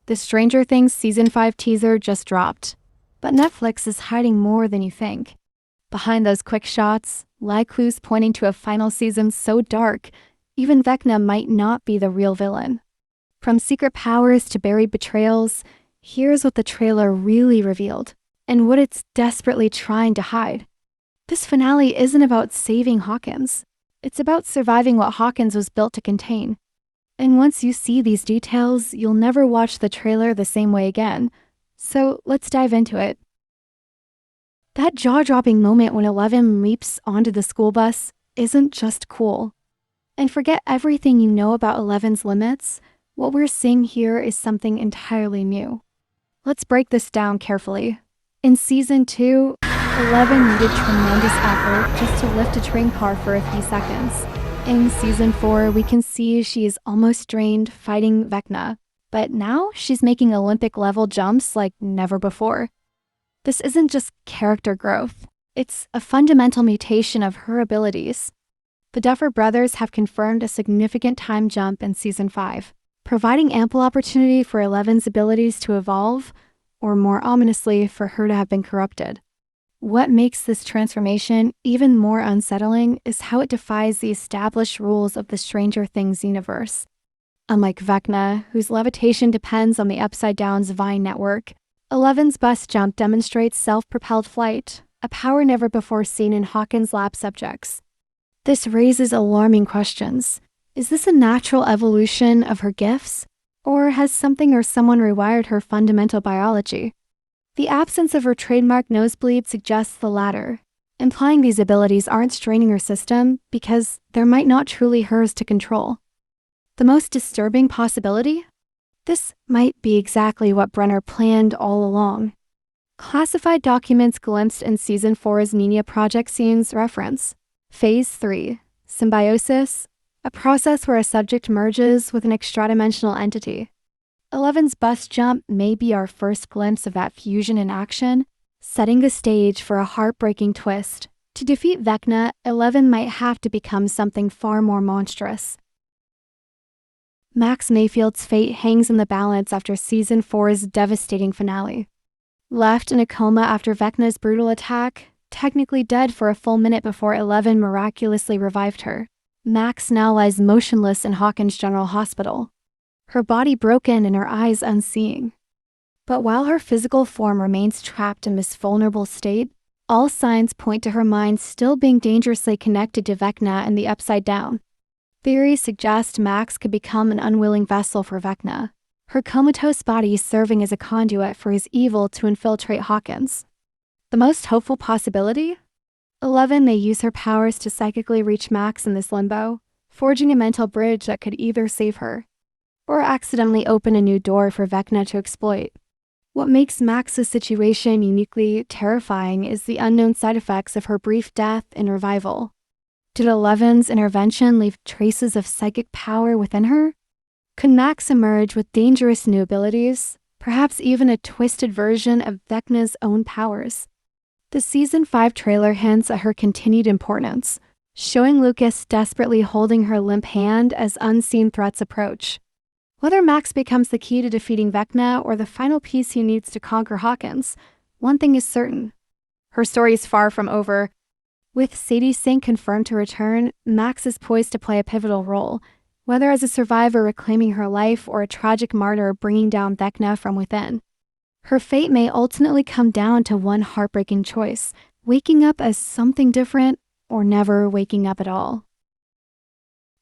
The Stranger Things Season 5 teaser just dropped, but Netflix is hiding more than you think. Behind those quick shots lie clues pointing to a final season so dark, even Vecna might not be the real villain. From secret powers to buried betrayals, here's what the trailer really revealed, and what it's desperately trying to hide. This finale isn't about saving Hawkins. It's about surviving what Hawkins was built to contain. And once you see these details, you'll never watch the trailer the same way again. So let's dive into it. That jaw-dropping moment when Eleven leaps onto the school bus isn't just cool. And forget everything you know about Eleven's limits, what we're seeing here is something entirely new. Let's break this down carefully. In Season 2, Eleven needed tremendous effort just to lift a train car for a few seconds. In Season 4, we can see she is almost drained fighting Vecna, but now she's making Olympic-level jumps like never before. This isn't just character growth, it's a fundamental mutation of her abilities. The Duffer Brothers have confirmed a significant time jump in Season 5, providing ample opportunity for Eleven's abilities to evolve, or more ominously, for her to have been corrupted. What makes this transformation even more unsettling is how it defies the established rules of the Stranger Things universe. Unlike Vecna, whose levitation depends on the Upside Down's Vine network, Eleven's bus jump demonstrates self-propelled flight, a power never before seen in Hawkins' lab subjects. This raises alarming questions. Is this a natural evolution of her gifts, or has something or someone rewired her fundamental biology? The absence of her trademark nosebleed suggests the latter, implying these abilities aren't straining her system because they're might not truly hers to control. The most disturbing possibility? This might be exactly what Brenner planned all along. Classified documents glimpsed in Season 4's Nina Project scenes reference Phase 3, Symbiosis, a process where a subject merges with an extra-dimensional entity. Eleven's bus jump may be our first glimpse of that fusion in action, setting the stage for a heartbreaking twist. To defeat Vecna, Eleven might have to become something far more monstrous. Max Mayfield's fate hangs in the balance after Season 4's devastating finale. Left in a coma after Vecna's brutal attack, technically dead for a full minute before Eleven miraculously revived her, Max now lies motionless in Hawkins General Hospital, her body broken and her eyes unseeing. But while her physical form remains trapped in this vulnerable state, all signs point to her mind still being dangerously connected to Vecna and the Upside Down. Theories suggest Max could become an unwilling vessel for Vecna, her comatose body serving as a conduit for his evil to infiltrate Hawkins. The most hopeful possibility? Eleven may use her powers to psychically reach Max in this limbo, forging a mental bridge that could either save her, or accidentally open a new door for Vecna to exploit. What makes Max's situation uniquely terrifying is the unknown side effects of her brief death and revival. Did Eleven's intervention leave traces of psychic power within her? Could Max emerge with dangerous new abilities, perhaps even a twisted version of Vecna's own powers? The Season 5 trailer hints at her continued importance, showing Lucas desperately holding her limp hand as unseen threats approach. Whether Max becomes the key to defeating Vecna or the final piece he needs to conquer Hawkins, one thing is certain. Her story is far from over. With Sadie Sink confirmed to return, Max is poised to play a pivotal role, whether as a survivor reclaiming her life or a tragic martyr bringing down Vecna from within. Her fate may ultimately come down to one heartbreaking choice: waking up as something different or never waking up at all.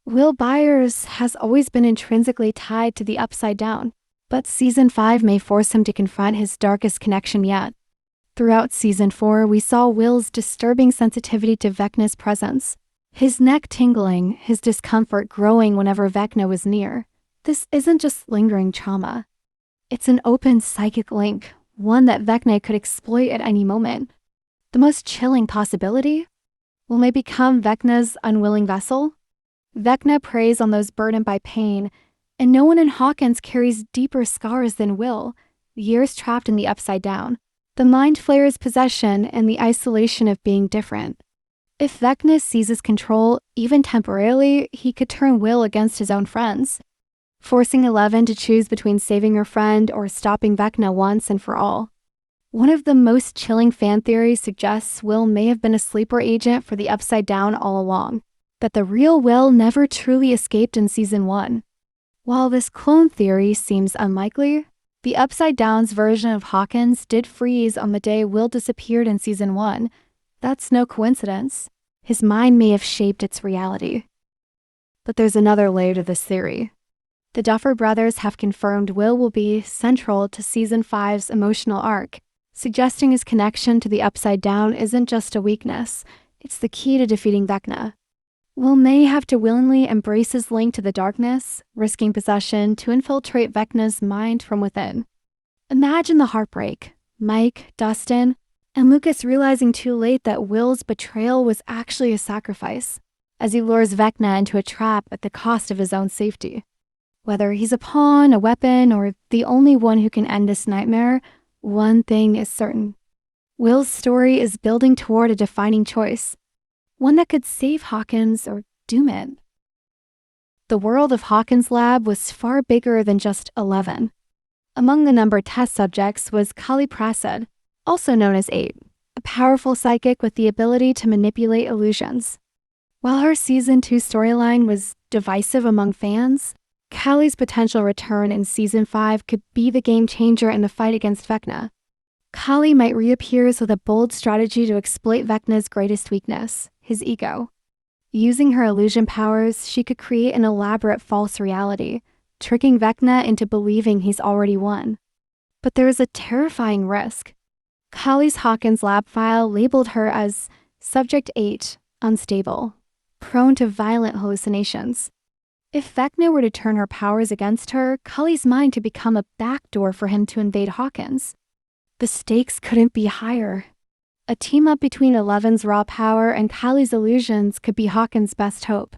Will Byers has always been intrinsically tied to the Upside Down, but Season 5 may force him to confront his darkest connection yet. Throughout Season 4, we saw Will's disturbing sensitivity to Vecna's presence, his neck tingling, his discomfort growing whenever Vecna was near. This isn't just lingering trauma. It's an open psychic link, one that Vecna could exploit at any moment. The most chilling possibility? Will May become Vecna's unwilling vessel? Vecna preys on those burdened by pain, and no one in Hawkins carries deeper scars than Will, years trapped in the Upside Down, the Mind Flayer's possession, and the isolation of being different. If Vecna seizes control, even temporarily, he could turn Will against his own friends. forcing Eleven to choose between saving her friend or stopping Vecna once and for all. One of the most chilling fan theories suggests Will may have been a sleeper agent for the Upside Down all along, that the real Will never truly escaped in Season 1. While this clone theory seems unlikely, the Upside Down's version of Hawkins did freeze on the day Will disappeared in Season 1. That's no coincidence. His mind may have shaped its reality. But there's another layer to this theory. The Duffer Brothers have confirmed Will be central to Season 5's emotional arc, suggesting his connection to the Upside Down isn't just a weakness, it's the key to defeating Vecna. Will may have to willingly embrace his link to the darkness, risking possession to infiltrate Vecna's mind from within. Imagine the heartbreak. Mike, Dustin, and Lucas realizing too late that Will's betrayal was actually a sacrifice, as he lures Vecna into a trap at the cost of his own safety. Whether he's a pawn, a weapon, or the only one who can end this nightmare, one thing is certain. Will's story is building toward a defining choice, one that could save Hawkins or doom it. The world of Hawkins' lab was far bigger than just 11. Among the numbered test subjects was Kali Prasad, also known as 8, a powerful psychic with the ability to manipulate illusions. While her Season 2 storyline was divisive among fans, Kali's potential return in Season 5 could be the game changer in the fight against Vecna. Kali might reappear with a bold strategy to exploit Vecna's greatest weakness, his ego. Using her illusion powers, she could create an elaborate false reality, tricking Vecna into believing he's already won. But there is a terrifying risk. Kali's Hawkins lab file labeled her as Subject 8, unstable, prone to violent hallucinations. If Vecna were to turn her powers against her, Kali's mind could become a backdoor for him to invade Hawkins. The stakes couldn't be higher. A team-up between 11's raw power and Kali's illusions could be Hawkins' best hope.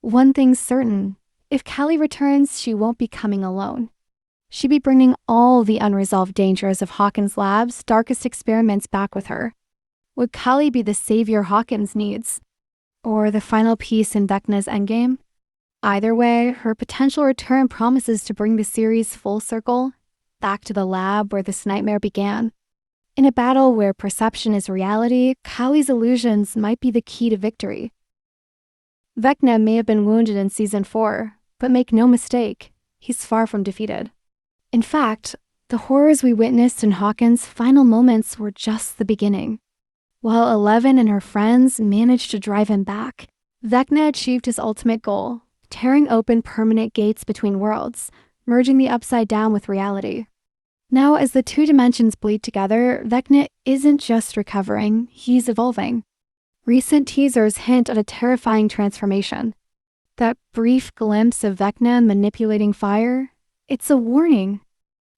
One thing's certain, if Kali returns, she won't be coming alone. She'd be bringing all the unresolved dangers of Hawkins' lab's darkest experiments back with her. Would Kali be the savior Hawkins needs? Or the final piece in Vecna's endgame? Either way, her potential return promises to bring the series full circle, back to the lab where this nightmare began. In a battle where perception is reality, Kali's illusions might be the key to victory. Vecna may have been wounded in Season 4, but make no mistake, he's far from defeated. In fact, the horrors we witnessed in Hawkins' final moments were just the beginning. While 11 and her friends managed to drive him back, Vecna achieved his ultimate goal, tearing open permanent gates between worlds, merging the Upside Down with reality. Now, as the two dimensions bleed together, Vecna isn't just recovering, he's evolving. Recent teasers hint at a terrifying transformation. That brief glimpse of Vecna manipulating fire, it's a warning.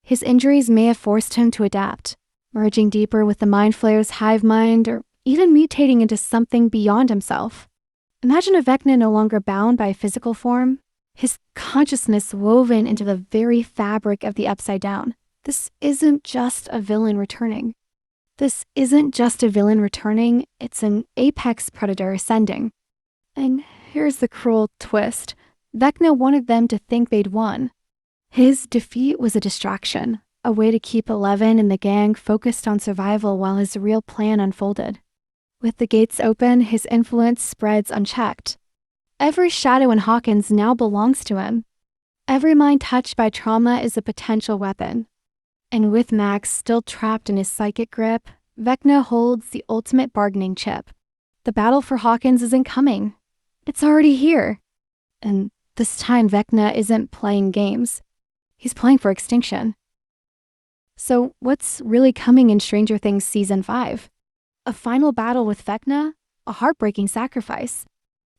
His injuries may have forced him to adapt, merging deeper with the Mind Flayer's hive mind, or even mutating into something beyond himself. Imagine a Vecna no longer bound by a physical form, his consciousness woven into the very fabric of the Upside Down. This isn't just a villain returning. It's an apex predator ascending. And here's the cruel twist. Vecna wanted them to think they'd won. His defeat was a distraction, a way to keep 11 and the gang focused on survival while his real plan unfolded. With the gates open, his influence spreads unchecked. Every shadow in Hawkins now belongs to him. Every mind touched by trauma is a potential weapon. And with Max still trapped in his psychic grip, Vecna holds the ultimate bargaining chip. The battle for Hawkins isn't coming. It's already here. And this time Vecna isn't playing games. He's playing for extinction. So what's really coming in Stranger Things Season 5? A final battle with Vecna? A heartbreaking sacrifice?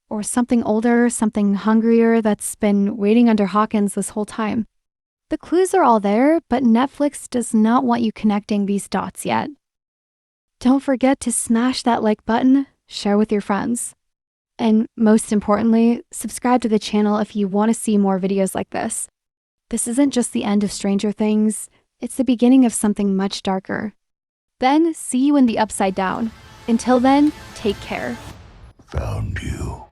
Or something older, something hungrier that's been waiting under Hawkins this whole time? The clues are all there, but Netflix does not want you connecting these dots yet. Don't forget to smash that like button, share with your friends. And most importantly, subscribe to the channel if you want to see more videos like this. This isn't just the end of Stranger Things, it's the beginning of something much darker. Then, see you in the Upside Down. Until then, take care. Found you.